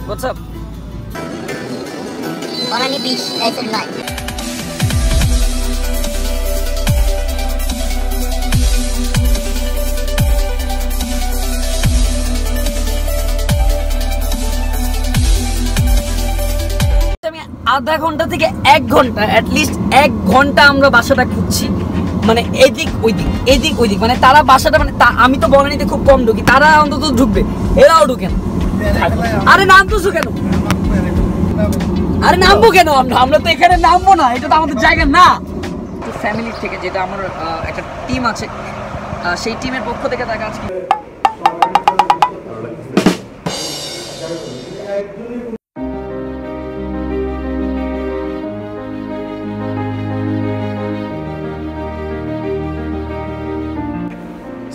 What's up? Only beach, I said no. আধা ঘন্টা থেকে 1 ঘন্টা অ্যাটলিস্ট 1 ঘন্টা আমরা বাসাটা খুঁজছি মানে এদিক ওইদিক মানে তারা বাসাটা মানে আমি তো বনানীতে খুব কম ঢুকি তারা অন্তত ঢুকবে এরাও ঢুকে না আরে নামতেছো কেন আরে নামবো কেন আমরা তো এখানে নামবো না এটা তো আমাদের জায়গা না তো ফ্যামিলি থেকে যেটা আমার একটা টিম আছে সেই টিমের পক্ষ থেকে তাকে আজকে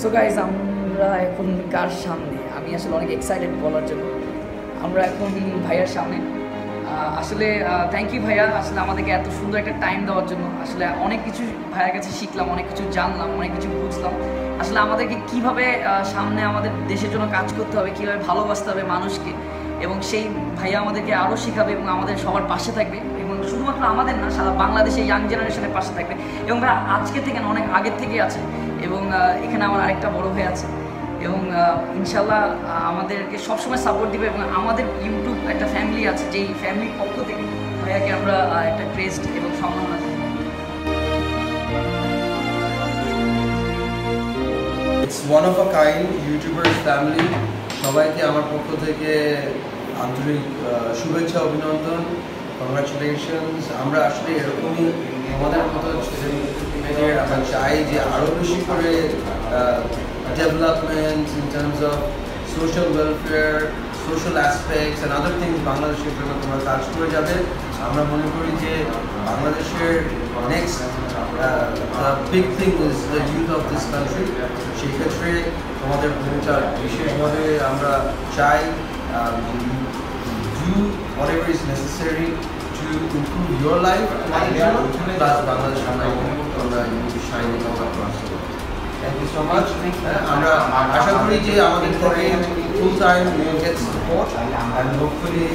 সো গাইজ আমরা এখন কার সামনে আমি আসলে অনেক এক্সাইটেড বলার জন্য আমরা এখন ভাইয়ার সামনে আসলে থ্যাংক ইউ ভাইয়া আসলে আমাদেরকে এত সুন্দর একটা টাইম দেওয়ার জন্য আসলে অনেক কিছু ভাইয়ার কাছে শিখলাম অনেক কিছু জানলাম অনেক কিছু বুঝলাম আসলে আমাদেরকে কীভাবে সামনে আমাদের দেশের জন্য কাজ করতে হবে কীভাবে ভালোবাসতে হবে মানুষকে এবং সেই ভাইয়া আমাদেরকে আরও শেখাবে এবং আমাদের সবার পাশে থাকবে এবং শুধুমাত্র আমাদের না সারা বাংলাদেশে ইয়াং জেনারেশনের পাশে থাকবে এবং ভাইয়া আজকে থেকে না অনেক আগের থেকেই আছে এবং এখানে আমার আরেকটা বড় ভাই আছে এবং ইনশাল্লাহ আমাদেরকে সবসময় সাপোর্ট দিবে এবং আমাদের ইউটিউব একটা ফ্যামিলি আছে যেই ফ্যামিলির পক্ষ থেকে ভাইয়াকে আমরা একটা ক্রেস্ট এবং সম্মাননা দিই It's one of a kind YouTubers family সবাইকে আমার পক্ষ থেকে আন্তরিক শুভেচ্ছা অভিনন্দন কংগ্রাচুলেশনস আমরা আসলে এরকমই আমাদের মতো ছেলেমেয়েদের আমরা চাই যে আরও বেশি করে development in terms of social welfare, social aspects and other things বাংলাদেশের জন্য তোমরা কাজ করে যাবে আমরা মনে করি যে বাংলাদেশের next big thing is the youth of this country সেই ক্ষেত্রে তোমাদের ভূমিকা বিশেষভাবে আমরা চাই do whatever is necessary to improve your life plus Bangladesh আমরা shining across the world. Thank you so much. আমরা আশা করি যে আমাদের থেকে full time we will get support and hopefully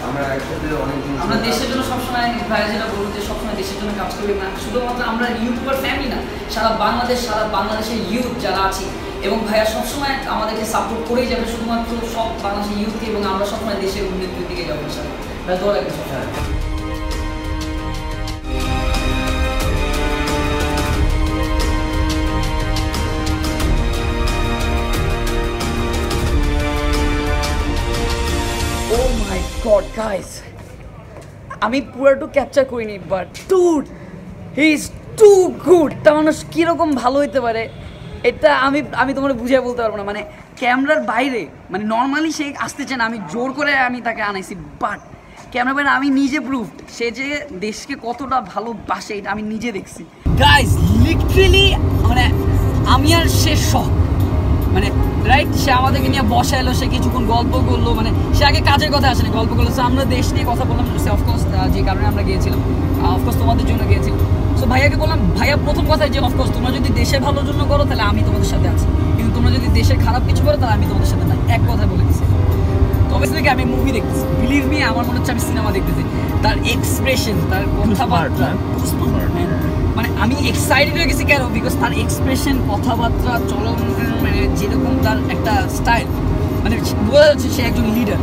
আমরা একসাথে অনেক দিন আমরা দেশের জন্য সবসময় ভাইয়া যেটা বলবো যে সবসময় দেশের জন্য কাজ করবে না শুধুমাত্র আমরা ইউটিউবার ফ্যামিলি না সারা বাংলাদেশের ইউথ যারা আছি এবং ভাইয়া সবসময় আমাদেরকে সাপোর্ট করেই যাবে শুধুমাত্র সব বাংলাদেশের ইউথকে এবং আমরা সবসময় দেশের উন্নতির দিকে যাবো ভাইয়া দোয়া লাগবে Oh my god guys আমি পুরোটা ক্যাপচার করিনি but dude he is too good তা মানুষ কীরকম ভালো হইতে পারে এটা আমি তোমার বুঝিয়ে বলতে পারবো না মানে ক্যামেরার বাইরে মানে নর্মালি সে আসতে চায় না আমি জোর করে আমি তাকে আনাইছি বাট ক্যামেরার বাইরে আমি নিজে প্রুফ সে যে দেশকে কতটা ভালোবাসে এটা আমি নিজে দেখছি গাইজ লিটারেলি মানে আমি আর সে শখ মানে রাইট সে আমাদেরকে নিয়ে বসাইলো সে কিছুক্ষণ গল্প করলো মানে সে আগে কাজের কথা আসেনি গল্প করলো সো আমরা দেশ নিয়ে কথা বললাম অফকোর্স যে কারণে আমরা গিয়েছিলাম অফকোর্স তোমাদের জন্য গিয়েছিলাম সো ভাইয়াকে বললাম ভাইয়া প্রথম কথাই যে অফকোর্স তোমরা যদি দেশের ভালোর জন্য করো তাহলে আমি তোমাদের সাথে আছি কিন্তু তোমরা যদি দেশের খারাপ কিছু করো তাহলে আমি তোমাদের সাথে না এক কথা বলে দিচ্ছি তবে থেকে আমি মুভি দেখতেছি বিলিভ মি আমার মনে হচ্ছে আমি সিনেমা দেখতেছি তার এক্সপ্রেশন তার কথাবার্তা মানে আমি এক্সাইটেড হয়ে গেছি কেন বিকজ তার এক্সপ্রেশন কথাবার্তা চলন মানে যেরকম তার একটা স্টাইল মানে বোঝা যাচ্ছে সে একজন লিডার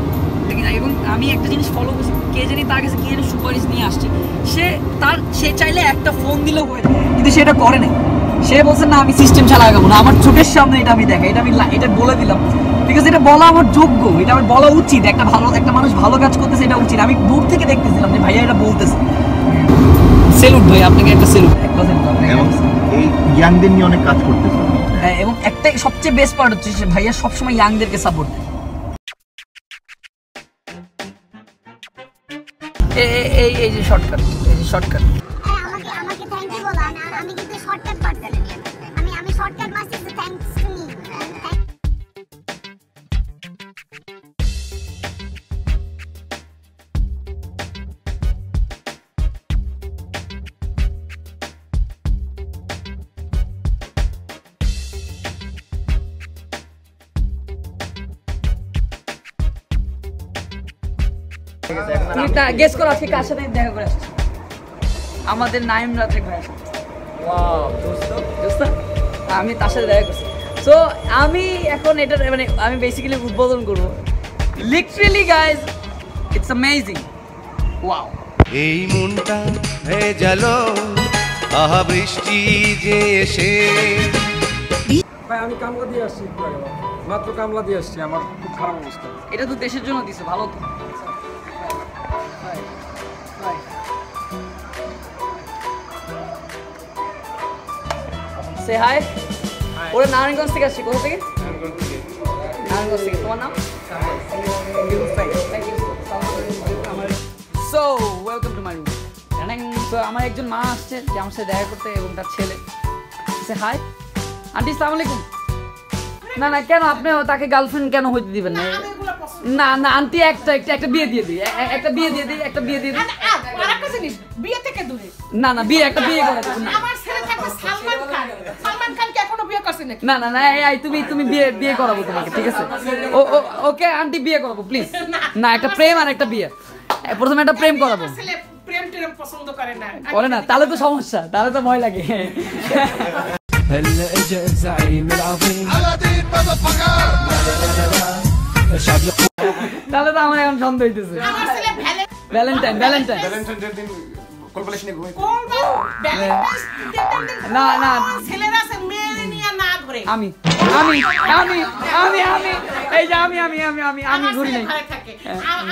এবং আমি একটা জিনিস ফলো করছি কে জানি তার কাছে কে জানি সুপারিশ নিয়ে আসছে সে চাইলে একটা ফোন দিলেও হয়ে যায় কিন্তু সেটা করে নাই সে বলছে না আমি সিস্টেম ছাড়া আগাবো না আমার চোখের সামনে এটা আমি দেখাই এটা আমি এটা বলে দিলাম বিকজ এটা বলা আমার যোগ্য এটা আমার বলা উচিত একটা মানুষ ভালো কাজ করতেছে এটা উচিত আমি দূর থেকে দেখতেছিলাম যে ভাইয়া এটা বলতেছে সেলুট ভাই আপনাকে একটা সেলুট এবং এই ইয়াংদের নিয়ে অনেক কাজ করতেছে হ্যাঁ এবং একটা সবচেয়ে বেস্ট পার্ট হচ্ছে ভাইয়া সবসময় ইয়াংদেরকে সাপোর্ট দেয় এই যে শর্টকাট আমাকে থ্যাংক ইউ বলো আমি কিন্তু শর্টকাট পারতাম আমি শর্টকাট মারছি থ্যাঙ্কস টু মি তুমি গেস করো আজকে কার সাথে দেখা করে আসছো? আমাদের নাইম রাতে ভাই। ওয়াও দোস্ত আমি তার সাথে দেখা করছি। সো আমি এখন এটা মানে আমি বেসিক্যালি উদ্বোধন করবো। Literally guys it's amazing. Wow এই মনটা ভেজালো আহা বৃষ্টি যে এসে ভাই আমি কামলা দিয়ে আসছি একটু আগে মাত্র কামলা দিয়ে আসছি আমার খুব খারাপ অবস্থা এটা তো দেশের জন্য দিছো ভালো তো। সে হাই। ওরা নারায়ণগঞ্জ থেকে আসছি। কোথা থেকে? নারায়ণগঞ্জ থেকে। তোমার নাম? So welcome to my room. তো আমার একজন মা আসছে যে আমার সাথে দেখা করতে এবং তার ছেলে। সে হাই আন্টি, আসসালামু আলাইকুম। না না কেন আপনি তাকে গার্লফ্রেন্ড কেন হইতে দিবেন না? না না আন্টি একটা বিয়ে দিয়ে দিই, একটা বিয়ে দিয়ে দিই, একটা বিয়ে দিয়ে দিই। আরেকটা জিনিস, বিয়ে থেকে দূরে। না না বিয়ে একটা বিয়ে করে দেবো। আমার ছেলে থাকবে সালমান খান। সালমান খান কি এখনো বিয়ে করছে নাকি? না না না এই তুমি বিয়ে করাবো তোমাকে, ঠিক আছে? ওকে আন্টি বিয়ে করাবো প্লিজ। না একটা প্রেম আর একটা বিয়ে। প্রথমে একটা প্রেম করাবো। ছেলে প্রেম টেম পছন্দ করে না। করে না তাহলে তো সমস্যা, তাহলে তো ভয় লাগে। هلا اجا الزعيم العظيم তাহলে তো আমার এখন সন্দেহ হইতেছে। আমার ছেলে ভ্যালেন্টাইন না না ছেলেরা আছে মেয়ে নিয়ে না ঘুরে। আমি এই যে আমি ঘুরি নাই। ঘরে থাকে।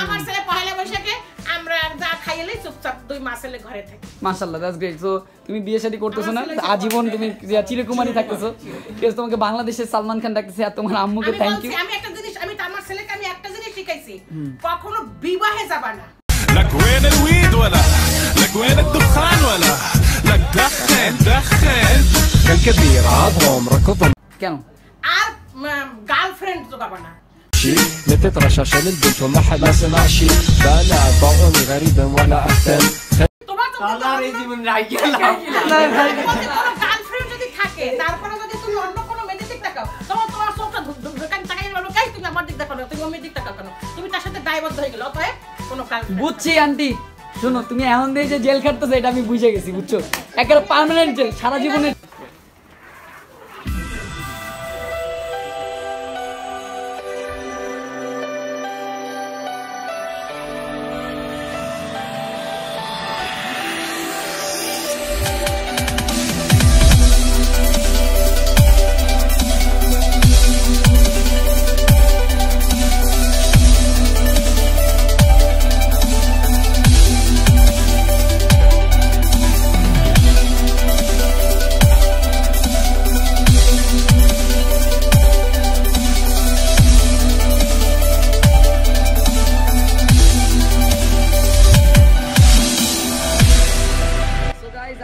আমার ছেলে পহেলা বৈশাখে আমরা যা খাইলেই চুপচাপ 2 মাস ছেলে ঘরে থাকে। মাশাআল্লাহ দ্যাটস গ্রেট। সো তুমি বিয়ে শাদী করতেছো না, আজীবন তুমি চিরকুমারী থাকতেছো। ঠিক আছে, তোমাকে বাংলাদেশের সালমান খান ডাকতেছে আর তোমার আম্মুকে থ্যাংক ইউ। আমি একটা জিনিস আমার ছেলেকে আমি একটা জিনিস শিখাইছি, কখনো বিবাহে যাবা না। لك وين الويد ولا لك وين الدخان ولا لك دخن الكبير عضهم ركضهم কেন? আর গার্লফ্রেন্ড জোগাবা না। نتت رشاشة للبنت وما حدا سمع شي بلا بعوني غريبا ولا اهتم তোমার তো গার্লফ্রেন্ড যদি থাকে তারপরে যদি তুমি অন্য কোনো মেয়ের দিক তাকাও, তোমার চোখটা ঢুকান তাকাই বলো কাই তুমি আমার দিক তাকাও না, তুমি অন্য দিক তাকাও কেন? তুমি তার সাথে দায়বদ্ধ হয়ে গেল। অতএব কোনো গার্লফ্রেন্ড। বুঝছি আন্টি, শোনো তুমি এখন দিয়ে যে জেল খাটতেছো এটা আমি বুঝে গেছি, বুঝছো? একটা পার্মানেন্ট জেল সারা জীবনের।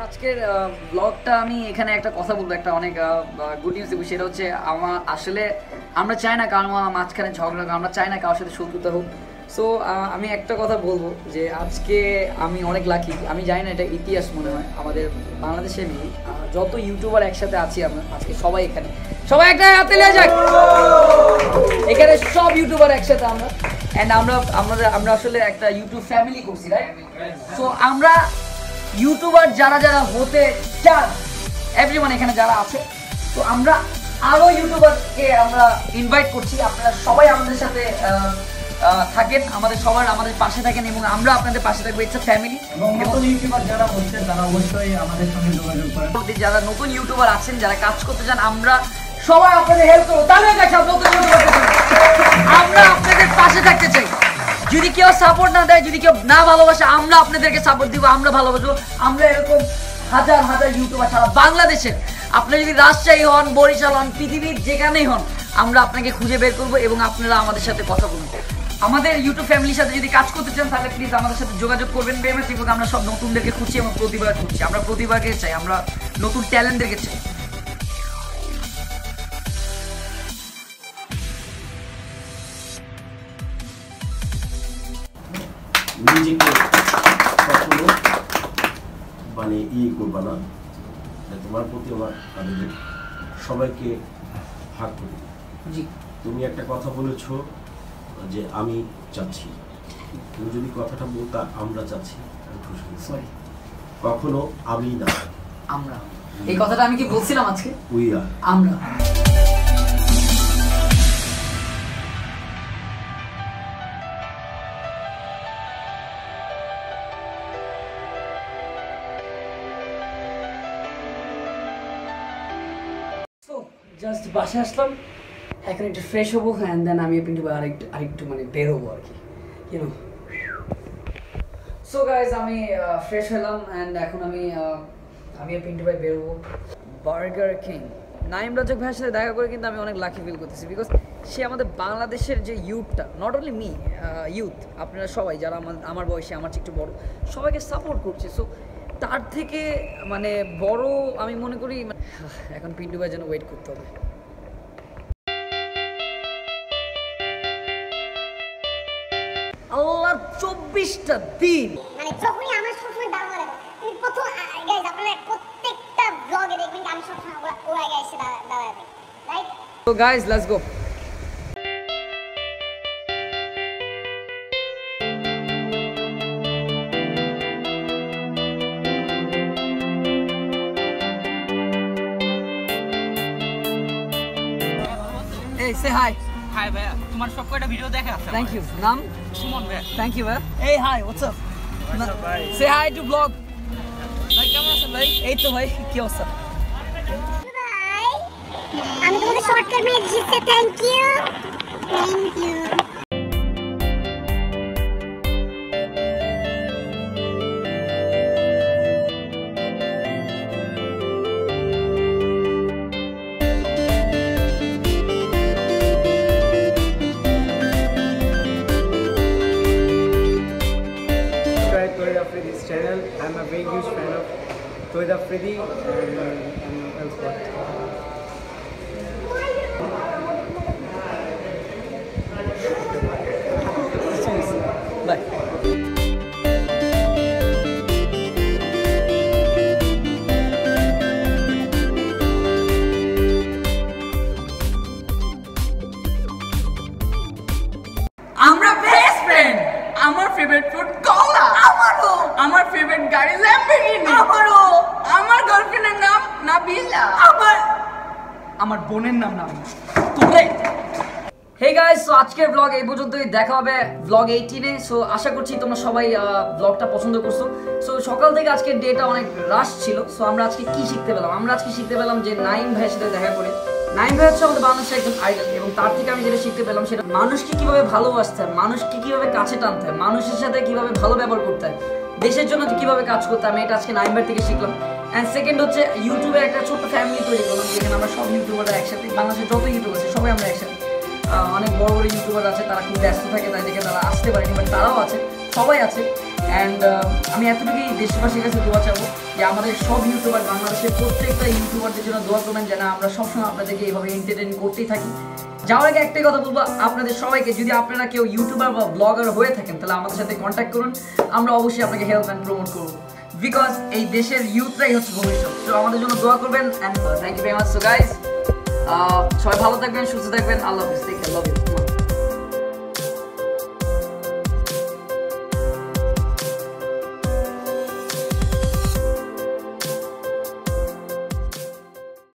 আজকের ব্লগটা আমি এখানে একটা কথা বলবো, একটা অনেক গুড নিউজ দেবো। সেটা হচ্ছে আমার আসলে আমরা চাই না কারণ মাঝখানে ঝগড়া, আমরা চাই না কারোর সাথে শত্রুতা হোক। সো আমি একটা কথা বলবো যে আজকে আমি অনেক লাকি। আমি জানি না এটা ইতিহাস মনে হয় আমাদের বাংলাদেশে যত ইউটিউবার একসাথে আছি আমরা আজকে সবাই এখানে, সবাই একটা হাতে নিয়ে যাক। এখানে সব ইউটিউবার একসাথে আমরা অ্যান্ড আমরা আসলে একটা ইউটিউব ফ্যামিলি করছি, রাইট? সো আমরা ইউটিউবার যারা হতে চান এভরিওয়ান এখানে যারা আছে, তো আমরা আরো ইউটিউবারকে আমরা ইনভাইট করছি। আপনারা সবাই আমাদের সাথে থাকেন, আমাদের পাশে থাকেন এবং আমরা আপনাদের পাশে থাকবো। It's a family. নতুন ইউটিউবার যারা হচ্ছেন তারা অবশ্যই আমাদের সঙ্গে যোগাযোগ করেন। যারা নতুন ইউটিউবার আছেন, যারা কাজ করতে চান, আমরা সবাই আপনাদের হেল্প করবো। তাহলে দেখাব নতুন ইউটিউবার আমরা আপনাদের পাশে থাকতে চাই। যদি কেউ সাপোর্ট না দেয়, যদি কেউ না ভালোবাসে, আমরা আপনাদেরকে সাপোর্ট দিব, আমরা ভালোবাসবো। আমরা এরকম হাজার ইউটিউবার সারা বাংলাদেশের, আপনি যদি রাজশাহী হন, বরিশাল হন, পৃথিবীর যেখানেই হন, আমরা আপনাকে খুঁজে বের করবো এবং আপনারা আমাদের সাথে কথা বলুন। আমাদের ইউটিউব ফ্যামিলির সাথে যদি কাজ করতে চান তাহলে প্লিজ আমাদের সাথে যোগাযোগ করবেন। আমরা সব নতুনদেরকে খুঁজছি এবং প্রতিভা খুঁজছি। আমরা প্রতিভাকে চাই, আমরা নতুন ট্যালেন্টদেরকে চাই। নিজেকে কখনো মানে করবা না, তোমার প্রতি আমার আবেদন সবাইকে ভাগ করি। তুমি একটা কথা বলেছো যে আমি চাচ্ছি, তুমি যদি কথাটা বলতা আমরা চাচ্ছি, সরি কখনো আমি না, আমরা। এই কথাটা আমি কি বলছিলাম আজকে? উই আর, আমরা। জাস্ট বাসায় আসলাম, এখন একটু ফ্রেশ হবো, অ্যান্ড দেন আমি কিন্তু আরেকটু মানে বেরোবো আর কি, ইউনো। সো গাইজ আমি ফ্রেশ হলাম, অ্যান্ড এখন আমি পিন্টু ভাই বেরোবো বার্গার কিং। নাইম রাজক ভাইয়ের সাথে দেখা করে কিন্তু আমি অনেক লাকি ফিল করতেছি, বিকজ সে আমাদের বাংলাদেশের যে ইউথটা, নট অনলি মি, ইউথ আপনারা সবাই যারা আমার বয়সে, আমার চেয়ে একটু বড়, সবাইকে সাপোর্ট করছে। সো তার থেকে মানে বড় আমি মনে করি এখন পিন্টু ভাই যেন ওয়েট করতে হবে। আল্লাহর 24টা দিন মানে যখনই আমার সবসময় দাঁড়ানো লাগে, তুমি প্রথম গাইজ আপনারা প্রত্যেকটা ব্লগে দেখবেন আমি সবসময় ওরা এসে দাঁড়ায় থাকি, right? So guys, let's go. Hey, say hi. Hi ভাইয়া, তোমার সব কয়টা ভিডিও দেখা আছে। Thank you. Nam? সুমন ভাইয়া। Thank you, man. Hey, hi. What's up? What's up, ভাই? Say hi to vlog. ভাই কেমন আছেন ভাই? এই তো ভাই, কি অবস্থা? আমি তোমাদের শর্টকাট মেয়ে দিচ্ছি, thank you, thank you. Toyed Afridi's channel. I'm a very huge fan of Toyed Afridi and else what. Bye. আমরা বেস্ট ফ্রেন্ড। আমার ফেভারিট ফুড কলা। আমারও। আমার ফেভারিট গাড়ি ল্যাম্বরগিনি। আমারও। আমার গার্লফ্রেন্ডের নাম নাবিলা। আমার বোনের নাম নাবিলা। তোরে Hey guys, so আজকের ব্লগ এই পর্যন্তই, দেখা হবে ব্লগ 18-এ। সো আশা করছি তোমরা সবাই ব্লগটা পছন্দ করছো। সো সকাল থেকে আজকের ডেটা অনেক রাশ ছিল। সো আমরা আজকে কি শিখতে পেলাম? আমরা আজকে শিখতে পেলাম যে নাইম ভাইয়ের সাথে দেখা করে, নাইম ভাই হচ্ছে আমাদের বাংলাদেশের একজন আইডল, এবং তার থেকে আমি যেটা শিখতে পেলাম সেটা মানুষকে কিভাবে ভালোবাসতে হয়, মানুষকে কিভাবে কাছে টানতে হয়, মানুষের সাথে কিভাবে ভালো ব্যবহার করতে হয়, দেশের জন্য কিভাবে কাজ করতে হয়, আমি এটা আজকে নাইম ভাই থেকে শিখলাম। অ্যান্ড সেকেন্ড হচ্ছে ইউটিউবে একটা ছোট্ট ফ্যামিলি তৈরি করলাম, যেখানে আমরা সব ইউটিউবাররা একসাথে, বাংলাদেশের যত ইউটিউব আছে সবাই আমরা একসাথে। অনেক বড় বড় ইউটিউবার আছে, তারা খুব ব্যস্ত থাকে, তাই দেখে তারা আসতে পারেনি, বাট তারাও আছে, সবাই আছে। অ্যান্ড আমি এতটুকুই দেশবাসীর কাছে দোয়া চাবো যে আমাদের সব ইউটিউবার, বাংলাদেশের প্রত্যেকটা ইউটিউবারদের জন্য দোয়া করবেন যেন আমরা সবসময় আপনাদেরকে এইভাবে এন্টারটেইন করতেই থাকি। যাওয়ার আগে একটাই কথা বলবো আপনাদের সবাইকে, যদি আপনারা কেউ ইউটিউবার বা ব্লগার হয়ে থাকেন তাহলে আমাদের সাথে কন্ট্যাক্ট করুন, আমরা অবশ্যই আপনাকে হেল্প অ্যান্ড প্রমোট করবো, বিকজ এই দেশের ইউথরাই হচ্ছে ভবিষ্যৎ। তো আমাদের জন্য দোয়া করবেন, and thank you very much. So guys, সবাই ভালো থাকবেন, সুস্থ থাকবেন, আল্লাহ হাফেজ, টেক কেয়ার, লাভ ইউ।